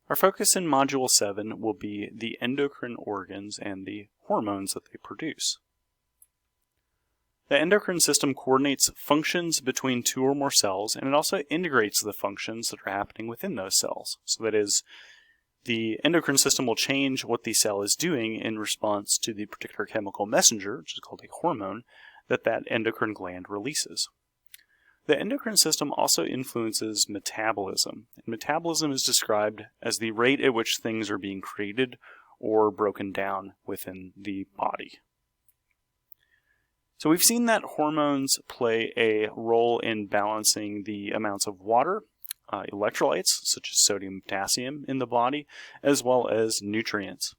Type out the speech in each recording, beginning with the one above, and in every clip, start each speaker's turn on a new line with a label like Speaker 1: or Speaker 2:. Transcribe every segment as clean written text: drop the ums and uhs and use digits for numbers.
Speaker 1: Our focus in Module 7 will be the endocrine organs and the hormones that they produce. The endocrine system coordinates functions between two or more cells, and it also integrates the functions that are happening within those cells. So that is, the endocrine system will change what the cell is doing in response to the particular chemical messenger, which is called a hormone, that endocrine gland releases. The endocrine system also influences metabolism. And metabolism is described as the rate at which things are being created or broken down within the body. So we've seen that hormones play a role in balancing the amounts of water, electrolytes such as sodium and potassium in the body, as well as nutrients.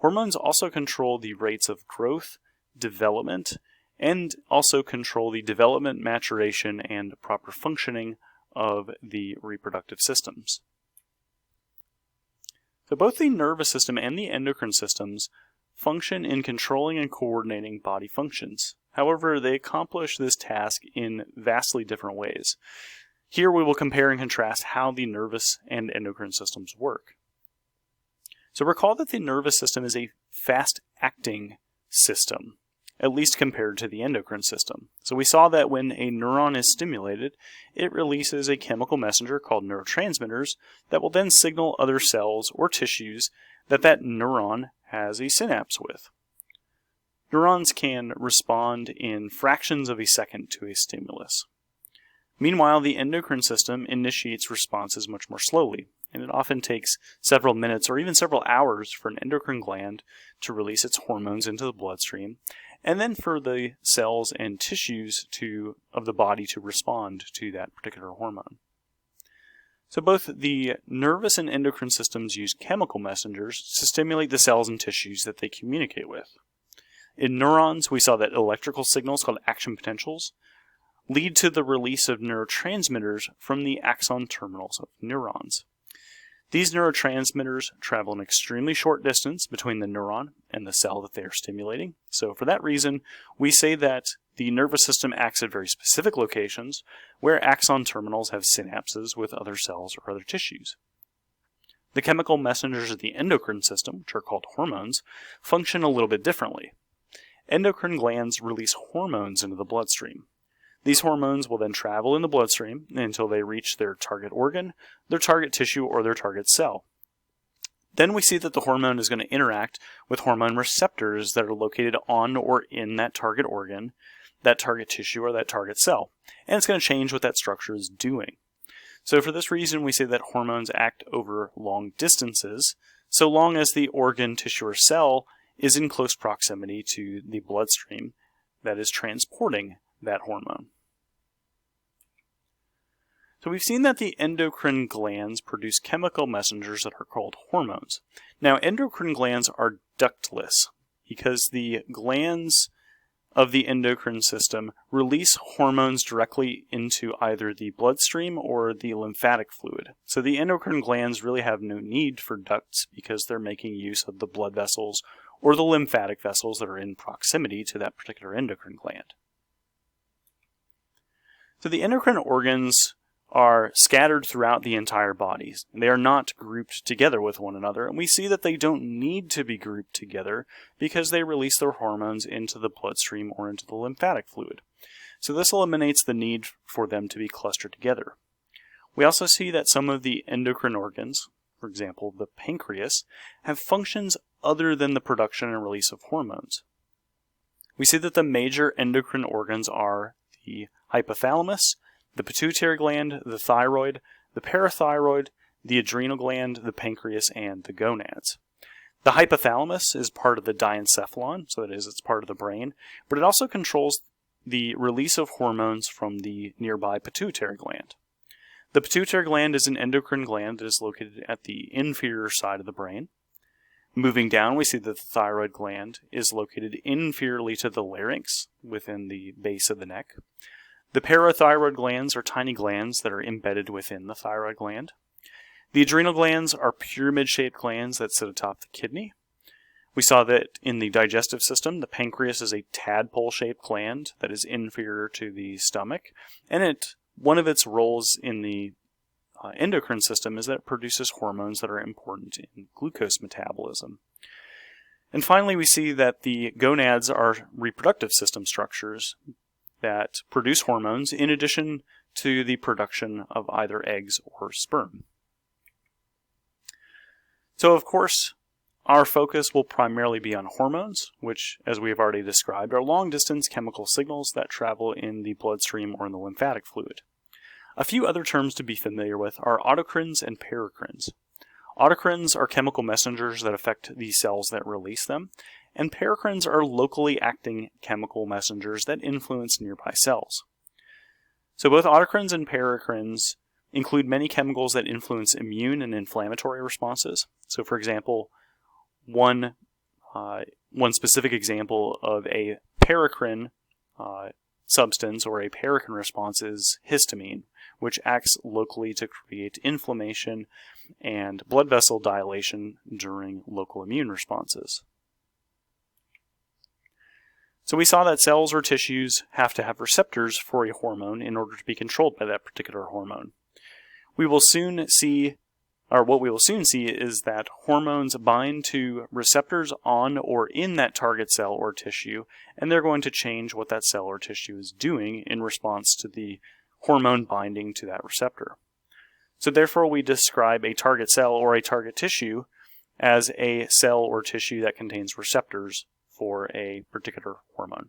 Speaker 1: Hormones also control the rates of growth, development, and also control the development, maturation, and proper functioning of the reproductive systems. So both the nervous system and the endocrine systems function in controlling and coordinating body functions. However, they accomplish this task in vastly different ways. Here we will compare and contrast how the nervous and endocrine systems work. So recall that the nervous system is a fast-acting system, at least compared to the endocrine system. So we saw that when a neuron is stimulated, it releases a chemical messenger called neurotransmitters that will then signal other cells or tissues that neuron has a synapse with. Neurons can respond in fractions of a second to a stimulus. Meanwhile, the endocrine system initiates responses much more slowly, and it often takes several minutes or even several hours for an endocrine gland to release its hormones into the bloodstream, and then for the cells and tissues of the body to respond to that particular hormone. So both the nervous and endocrine systems use chemical messengers to stimulate the cells and tissues that they communicate with. In neurons, we saw that electrical signals called action potentials lead to the release of neurotransmitters from the axon terminals of neurons. These neurotransmitters travel an extremely short distance between the neuron and the cell that they are stimulating. So for that reason, we say that the nervous system acts at very specific locations where axon terminals have synapses with other cells or other tissues. The chemical messengers of the endocrine system, which are called hormones, function a little bit differently. Endocrine glands release hormones into the bloodstream. These hormones will then travel in the bloodstream until they reach their target organ, their target tissue, or their target cell. Then we see that the hormone is going to interact with hormone receptors that are located on or in that target organ, that target tissue, or that target cell. And it's going to change what that structure is doing. So for this reason, we say that hormones act over long distances, so long as the organ, tissue, or cell is in close proximity to the bloodstream that is transporting that hormone. So we've seen that the endocrine glands produce chemical messengers that are called hormones. Now, endocrine glands are ductless because the glands of the endocrine system release hormones directly into either the bloodstream or the lymphatic fluid. So the endocrine glands really have no need for ducts because they're making use of the blood vessels or the lymphatic vessels that are in proximity to that particular endocrine gland. So the endocrine organs are scattered throughout the entire body. They are not grouped together with one another, and we see that they don't need to be grouped together because they release their hormones into the bloodstream or into the lymphatic fluid. So this eliminates the need for them to be clustered together. We also see that some of the endocrine organs, for example the pancreas, have functions other than the production and release of hormones. We see that the major endocrine organs are the hypothalamus, the pituitary gland, the thyroid, the parathyroid, the adrenal gland, the pancreas, and the gonads. The hypothalamus is part of the diencephalon, so that is, it's part of the brain, but it also controls the release of hormones from the nearby pituitary gland. The pituitary gland is an endocrine gland that is located at the inferior side of the brain. Moving down, we see that the thyroid gland is located inferiorly to the larynx, within the base of the neck. The parathyroid glands are tiny glands that are embedded within the thyroid gland. The adrenal glands are pyramid-shaped glands that sit atop the kidney. We saw that in the digestive system, the pancreas is a tadpole-shaped gland that is inferior to the stomach, and one of its roles in the endocrine system is that it produces hormones that are important in glucose metabolism. And finally, we see that the gonads are reproductive system structures that produce hormones in addition to the production of either eggs or sperm. So, of course, our focus will primarily be on hormones, which, as we have already described, are long-distance chemical signals that travel in the bloodstream or in the lymphatic fluid. A few other terms to be familiar with are autocrines and paracrines. Autocrines are chemical messengers that affect the cells that release them, and paracrines are locally acting chemical messengers that influence nearby cells. So both autocrines and paracrines include many chemicals that influence immune and inflammatory responses. So for example, one specific example of a paracrine substance or a paracrine response is histamine, which acts locally to create inflammation and blood vessel dilation during local immune responses. So we saw that cells or tissues have to have receptors for a hormone in order to be controlled by that particular hormone. What we will soon see is that hormones bind to receptors on or in that target cell or tissue, and they're going to change what that cell or tissue is doing in response to the hormone binding to that receptor. So therefore, we describe a target cell or a target tissue as a cell or tissue that contains receptors for a particular hormone.